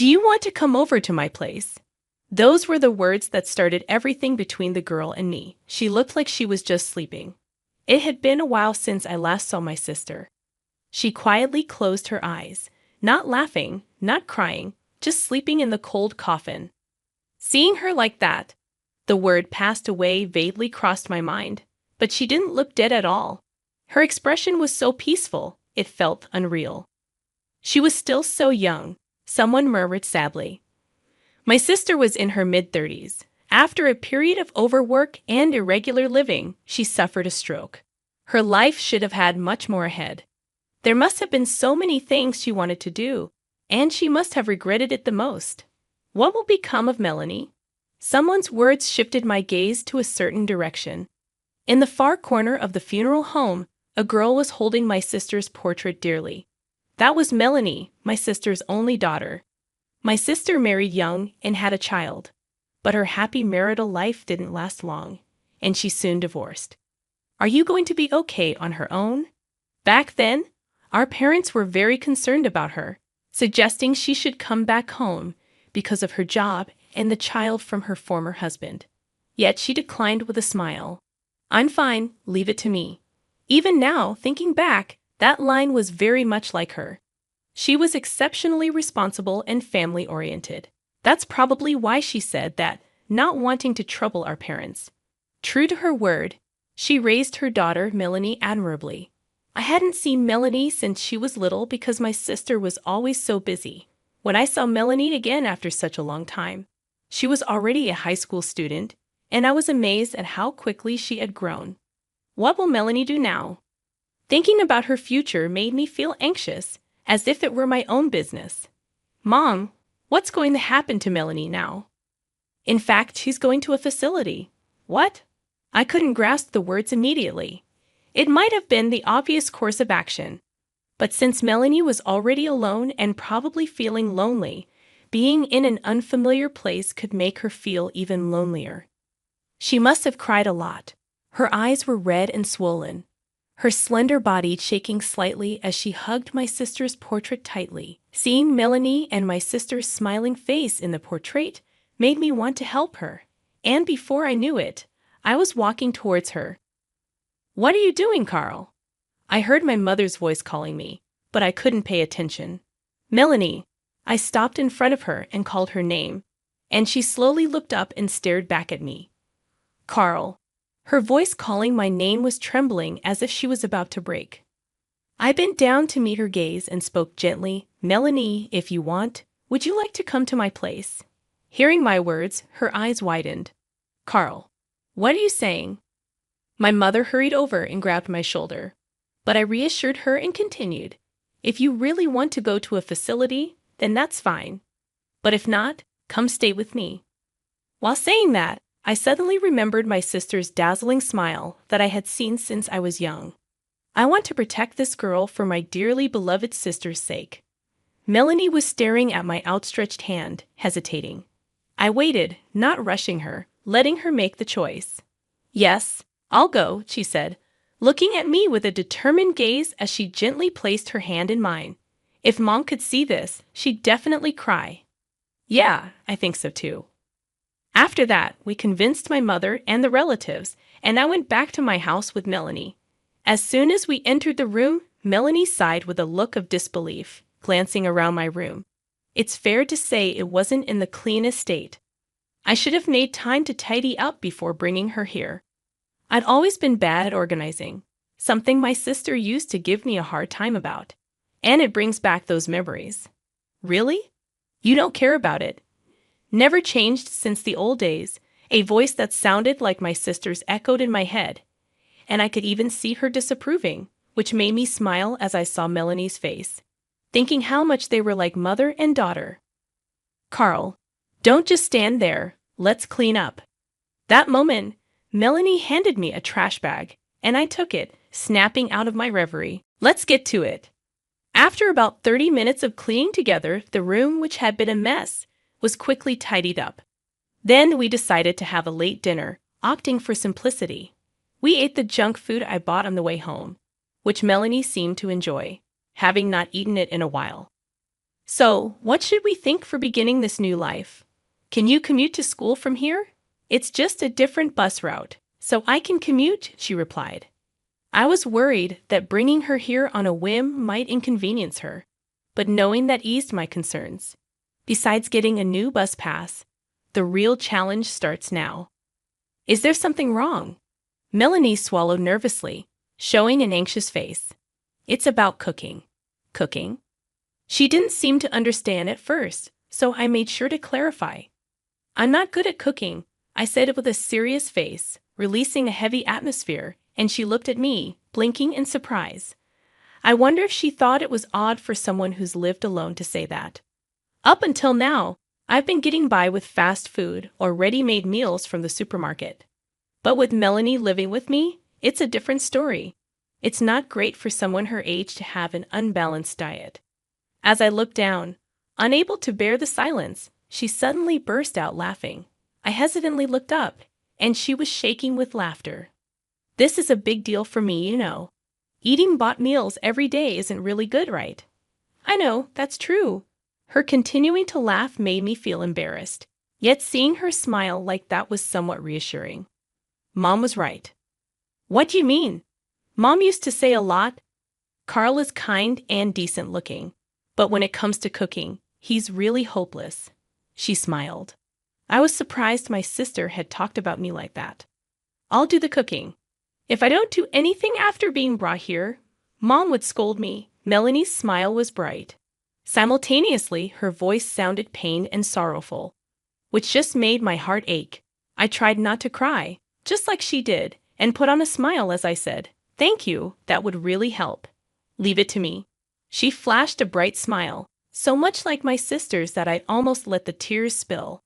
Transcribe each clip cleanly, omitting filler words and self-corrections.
Do you want to come over to my place? Those were the words that started everything between the girl and me. She looked like she was just sleeping. It had been a while since I last saw my sister. She quietly closed her eyes, not laughing, not crying, just sleeping in the cold coffin. Seeing her like that, the word passed away vaguely crossed my mind, but she didn't look dead at all. Her expression was so peaceful, it felt unreal. She was still so young, someone murmured sadly. My sister was in her mid-30s. After a period of overwork and irregular living, she suffered a stroke. Her life should have had much more ahead. There must have been so many things she wanted to do, and she must have regretted it the most. What will become of Melanie? Someone's words shifted my gaze to a certain direction. In the far corner of the funeral home, a girl was holding my sister's portrait dearly. That was Melanie, my sister's only daughter. My sister married young and had a child, but her happy marital life didn't last long, and she soon divorced. Are you going to be okay on her own? Back then, our parents were very concerned about her, suggesting she should come back home because of her job and the child from her former husband. Yet she declined with a smile. I'm fine, leave it to me. Even now, thinking back, that line was very much like her. She was exceptionally responsible and family-oriented. That's probably why she said that, not wanting to trouble our parents. True to her word, she raised her daughter Melanie admirably. I hadn't seen Melanie since she was little because my sister was always so busy. When I saw Melanie again after such a long time, she was already a high school student, and I was amazed at how quickly she had grown. What will Melanie do now? Thinking about her future made me feel anxious, as if it were my own business. Mom, what's going to happen to Melanie now? In fact, she's going to a facility. What? I couldn't grasp the words immediately. It might have been the obvious course of action. But since Melanie was already alone and probably feeling lonely, being in an unfamiliar place could make her feel even lonelier. She must have cried a lot. Her eyes were red and swollen, her slender body shaking slightly as she hugged my sister's portrait tightly. Seeing Melanie and my sister's smiling face in the portrait made me want to help her, and before I knew it, I was walking towards her. What are you doing, Carl? I heard my mother's voice calling me, but I couldn't pay attention. Melanie. I stopped in front of her and called her name, and she slowly looked up and stared back at me. Carl. Her voice calling my name was trembling as if she was about to break. I bent down to meet her gaze and spoke gently, Melanie, if you want, would you like to come to my place? Hearing my words, her eyes widened. Carl. What are you saying? My mother hurried over and grabbed my shoulder, but I reassured her and continued, if you really want to go to a facility, then that's fine. But if not, come stay with me. While saying that, I suddenly remembered my sister's dazzling smile that I had seen since I was young. I want to protect this girl for my dearly beloved sister's sake. Melanie was staring at my outstretched hand, hesitating. I waited, not rushing her, letting her make the choice. Yes, I'll go, she said, looking at me with a determined gaze as she gently placed her hand in mine. If Mom could see this, she'd definitely cry. Yeah, I think so too. After that, we convinced my mother and the relatives, and I went back to my house with Melanie. As soon as we entered the room, Melanie sighed with a look of disbelief, glancing around my room. It's fair to say it wasn't in the cleanest state. I should have made time to tidy up before bringing her here. I'd always been bad at organizing, something my sister used to give me a hard time about. And it brings back those memories. Really? You don't care about it? Never changed since the old days, a voice that sounded like my sister's echoed in my head, and I could even see her disapproving, which made me smile as I saw Melanie's face, thinking how much they were like mother and daughter. Carl, don't just stand there, let's clean up. That moment, Melanie handed me a trash bag, and I took it, snapping out of my reverie. Let's get to it. After about 30 minutes of cleaning together, the room, which had been a mess, was quickly tidied up. Then we decided to have a late dinner, opting for simplicity. We ate the junk food I bought on the way home, which Melanie seemed to enjoy, having not eaten it in a while. So, what should we think for beginning this new life? Can you commute to school from here? It's just a different bus route, so I can commute, she replied. I was worried that bringing her here on a whim might inconvenience her, but knowing that eased my concerns. Besides getting a new bus pass, the real challenge starts now. Is there something wrong? Melanie swallowed nervously, showing an anxious face. It's about cooking. Cooking? She didn't seem to understand at first, so I made sure to clarify. I'm not good at cooking, I said it with a serious face, releasing a heavy atmosphere, and she looked at me, blinking in surprise. I wonder if she thought it was odd for someone who's lived alone to say that. Up until now, I've been getting by with fast food or ready-made meals from the supermarket. But with Melanie living with me, it's a different story. It's not great for someone her age to have an unbalanced diet. As I looked down, unable to bear the silence, she suddenly burst out laughing. I hesitantly looked up, and she was shaking with laughter. This is a big deal for me, you know. Eating bought meals every day isn't really good, right? I know, that's true. Her continuing to laugh made me feel embarrassed, yet seeing her smile like that was somewhat reassuring. Mom was right. What do you mean? Mom used to say a lot. Carl is kind and decent looking, but when it comes to cooking, he's really hopeless. She smiled. I was surprised my sister had talked about me like that. I'll do the cooking. If I don't do anything after being brought here, Mom would scold me. Melanie's smile was bright. Simultaneously, her voice sounded pained and sorrowful, which just made my heart ache. I tried not to cry, just like she did, and put on a smile as I said, "Thank you, that would really help. Leave it to me." She flashed a bright smile, so much like my sister's that I almost let the tears spill.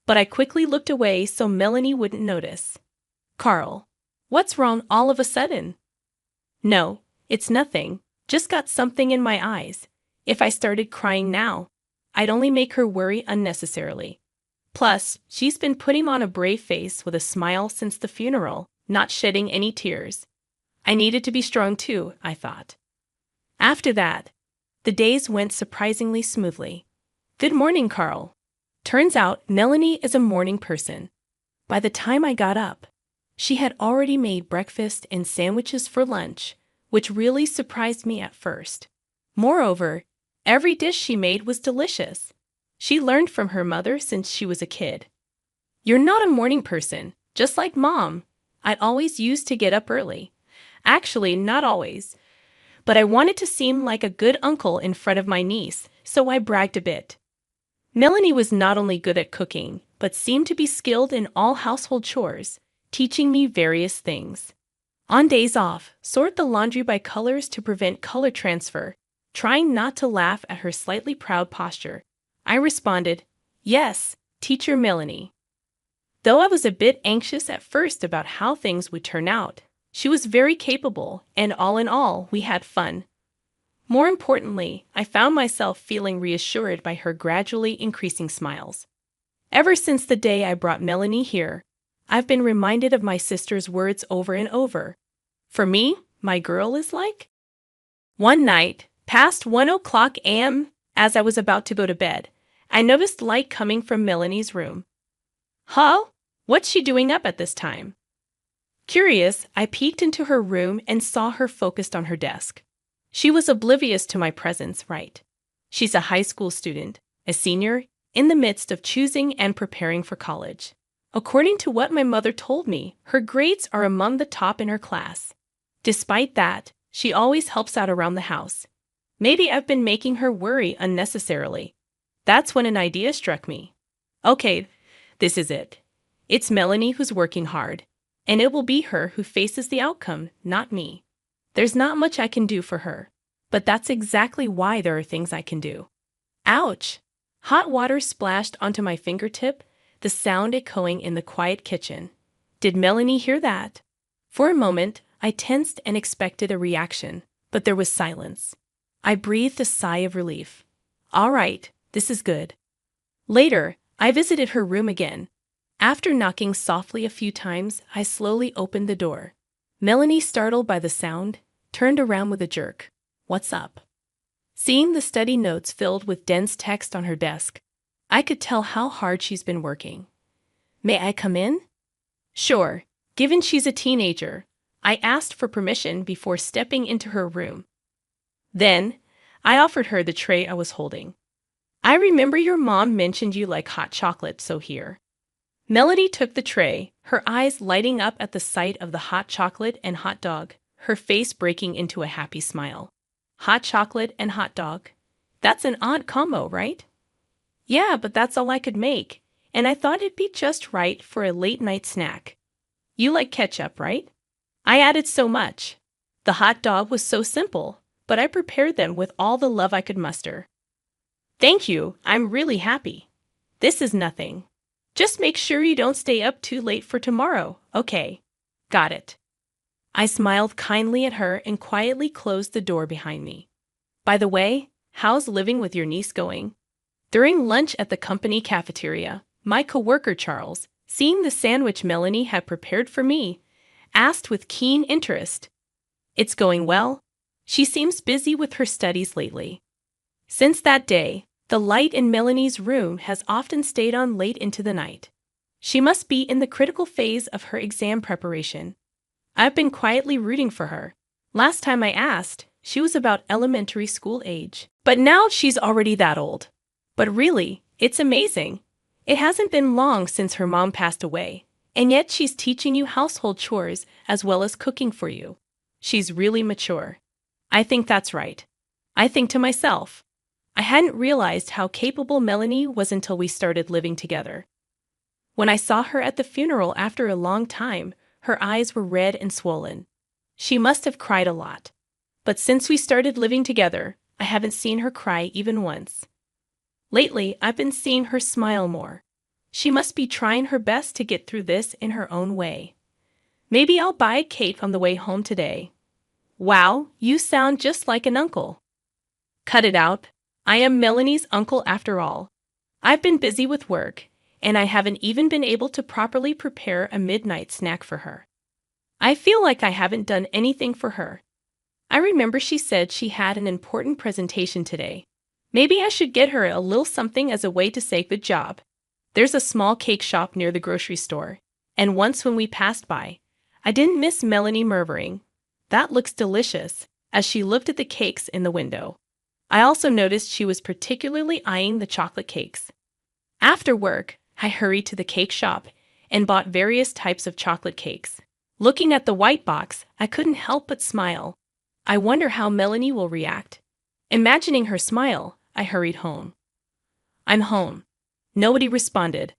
But I quickly looked away so Melanie wouldn't notice. Carl, what's wrong all of a sudden? No, it's nothing, just got something in my eyes. If I started crying now, I'd only make her worry unnecessarily. Plus, she's been putting on a brave face with a smile since the funeral, not shedding any tears. I needed to be strong too, I thought. After that, the days went surprisingly smoothly. Good morning, Carl. Turns out Melanie is a morning person. By the time I got up, she had already made breakfast and sandwiches for lunch, which really surprised me at first. Moreover, every dish she made was delicious. She learned from her mother since she was a kid. You're not a morning person, just like Mom. I'd always used to get up early. Actually, not always. But I wanted to seem like a good uncle in front of my niece, so I bragged a bit. Melanie was not only good at cooking, but seemed to be skilled in all household chores, teaching me various things. On days off, sort the laundry by colors to prevent color transfer. Trying not to laugh at her slightly proud posture, I responded, "Yes, Teacher Melanie." Though I was a bit anxious at first about how things would turn out, she was very capable, and all in all, we had fun. More importantly, I found myself feeling reassured by her gradually increasing smiles. Ever since the day I brought Melanie here, I've been reminded of my sister's words over and over. For me, my girl is like. One night, past 1 o'clock a.m., as I was about to go to bed, I noticed light coming from Melanie's room. Huh? What's she doing up at this time? Curious, I peeked into her room and saw her focused on her desk. She was oblivious to my presence, right? She's a high school student, a senior, in the midst of choosing and preparing for college. According to what my mother told me, her grades are among the top in her class. Despite that, she always helps out around the house. Maybe I've been making her worry unnecessarily. That's when an idea struck me. Okay, this is it. It's Melanie who's working hard, and it will be her who faces the outcome, not me. There's not much I can do for her, but that's exactly why there are things I can do. Ouch! Hot water splashed onto my fingertip, the sound echoing in the quiet kitchen. Did Melanie hear that? For a moment, I tensed and expected a reaction, but there was silence. I breathed a sigh of relief. All right, this is good. Later, I visited her room again. After knocking softly a few times, I slowly opened the door. Melanie, startled by the sound, turned around with a jerk. What's up? Seeing the study notes filled with dense text on her desk, I could tell how hard she's been working. May I come in? Sure, given she's a teenager. I asked for permission before stepping into her room. Then, I offered her the tray I was holding. I remember your mom mentioned you like hot chocolate, so here. Melody took the tray, her eyes lighting up at the sight of the hot chocolate and hot dog, her face breaking into a happy smile. Hot chocolate and hot dog. That's an odd combo, right? Yeah, but that's all I could make, and I thought it'd be just right for a late-night snack. You like ketchup, right? I added so much. The hot dog was so simple, but I prepared them with all the love I could muster. Thank you, I'm really happy. This is nothing. Just make sure you don't stay up too late for tomorrow, okay? Got it. I smiled kindly at her and quietly closed the door behind me. By the way, how's living with your niece going? During lunch at the company cafeteria, my coworker Charles, seeing the sandwich Melanie had prepared for me, asked with keen interest. It's going well. She seems busy with her studies lately. Since that day, the light in Melanie's room has often stayed on late into the night. She must be in the critical phase of her exam preparation. I've been quietly rooting for her. Last time I asked, she was about elementary school age. But now she's already that old. But really, it's amazing. It hasn't been long since her mom passed away, and yet she's teaching you household chores as well as cooking for you. She's really mature. I think that's right. I think to myself, I hadn't realized how capable Melanie was until we started living together. When I saw her at the funeral after a long time, her eyes were red and swollen. She must have cried a lot. But since we started living together, I haven't seen her cry even once. Lately, I've been seeing her smile more. She must be trying her best to get through this in her own way. Maybe I'll buy a cake on the way home today. Wow, you sound just like an uncle. Cut it out. I am Melanie's uncle after all. I've been busy with work, and I haven't even been able to properly prepare a midnight snack for her. I feel like I haven't done anything for her. I remember she said she had an important presentation today. Maybe I should get her a little something as a way to say good job. There's a small cake shop near the grocery store, and once when we passed by, I didn't miss Melanie murmuring, "That looks delicious," as she looked at the cakes in the window. I also noticed she was particularly eyeing the chocolate cakes. After work, I hurried to the cake shop and bought various types of chocolate cakes. Looking at the white box, I couldn't help but smile. I wonder how Melanie will react. Imagining her smile, I hurried home. I'm home. Nobody responded.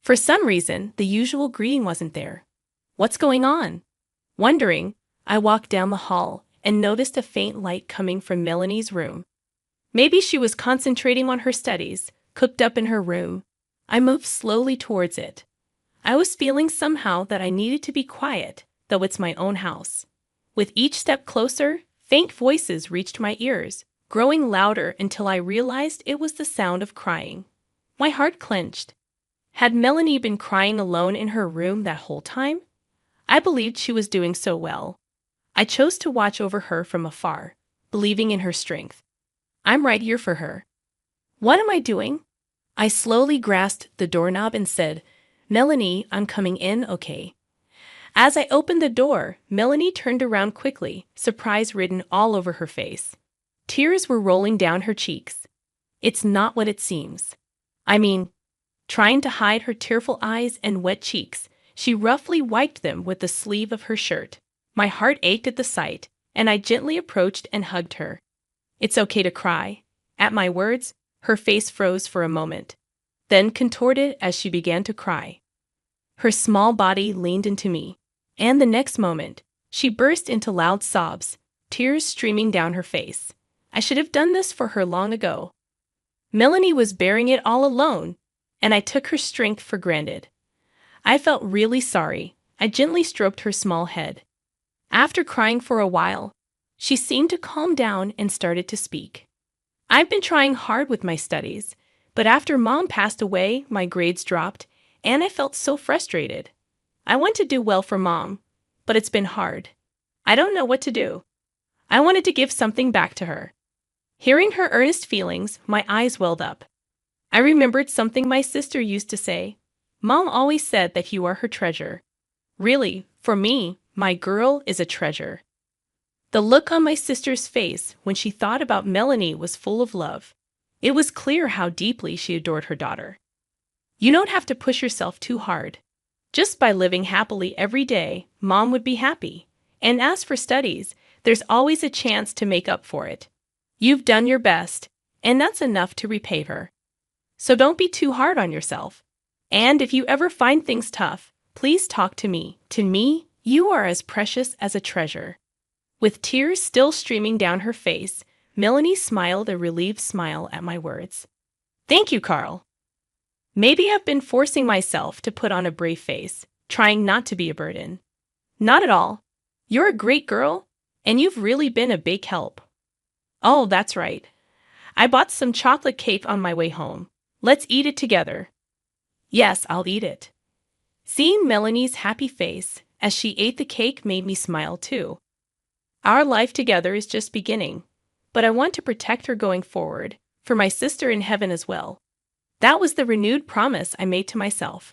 For some reason, the usual greeting wasn't there. What's going on? Wondering, I walked down the hall and noticed a faint light coming from Melanie's room. Maybe she was concentrating on her studies, cooked up in her room. I moved slowly towards it. I was feeling somehow that I needed to be quiet, though it's my own house. With each step closer, faint voices reached my ears, growing louder until I realized it was the sound of crying. My heart clenched. Had Melanie been crying alone in her room that whole time? I believed she was doing so well. I chose to watch over her from afar, believing in her strength. I'm right here for her. What am I doing? I slowly grasped the doorknob and said, "Melanie, I'm coming in, okay?" As I opened the door, Melanie turned around quickly, surprise written all over her face. Tears were rolling down her cheeks. It's not what it seems. Trying to hide her tearful eyes and wet cheeks, she roughly wiped them with the sleeve of her shirt. My heart ached at the sight, and I gently approached and hugged her. It's okay to cry. At my words, her face froze for a moment, then contorted as she began to cry. Her small body leaned into me, and the next moment, she burst into loud sobs, tears streaming down her face. I should have done this for her long ago. Melanie was bearing it all alone, and I took her strength for granted. I felt really sorry. I gently stroked her small head. After crying for a while, she seemed to calm down and started to speak. I've been trying hard with my studies, but after Mom passed away, my grades dropped, and I felt so frustrated. I want to do well for Mom, but it's been hard. I don't know what to do. I wanted to give something back to her. Hearing her earnest feelings, my eyes welled up. I remembered something my sister used to say. Mom always said that you are her treasure. Really, for me, my girl is a treasure. The look on my sister's face when she thought about Melanie was full of love. It was clear how deeply she adored her daughter. You don't have to push yourself too hard. Just by living happily every day, Mom would be happy. And as for studies, there's always a chance to make up for it. You've done your best, and that's enough to repay her. So don't be too hard on yourself. And if you ever find things tough, please talk to me. To me, you are as precious as a treasure. With tears still streaming down her face, Melanie smiled a relieved smile at my words. Thank you, Carl. Maybe I've been forcing myself to put on a brave face, trying not to be a burden. Not at all. You're a great girl, and you've really been a big help. Oh, that's right. I bought some chocolate cake on my way home. Let's eat it together. Yes, I'll eat it. Seeing Melanie's happy face as she ate the cake made me smile too. Our life together is just beginning, but I want to protect her going forward, for my sister in heaven as well. That was the renewed promise I made to myself.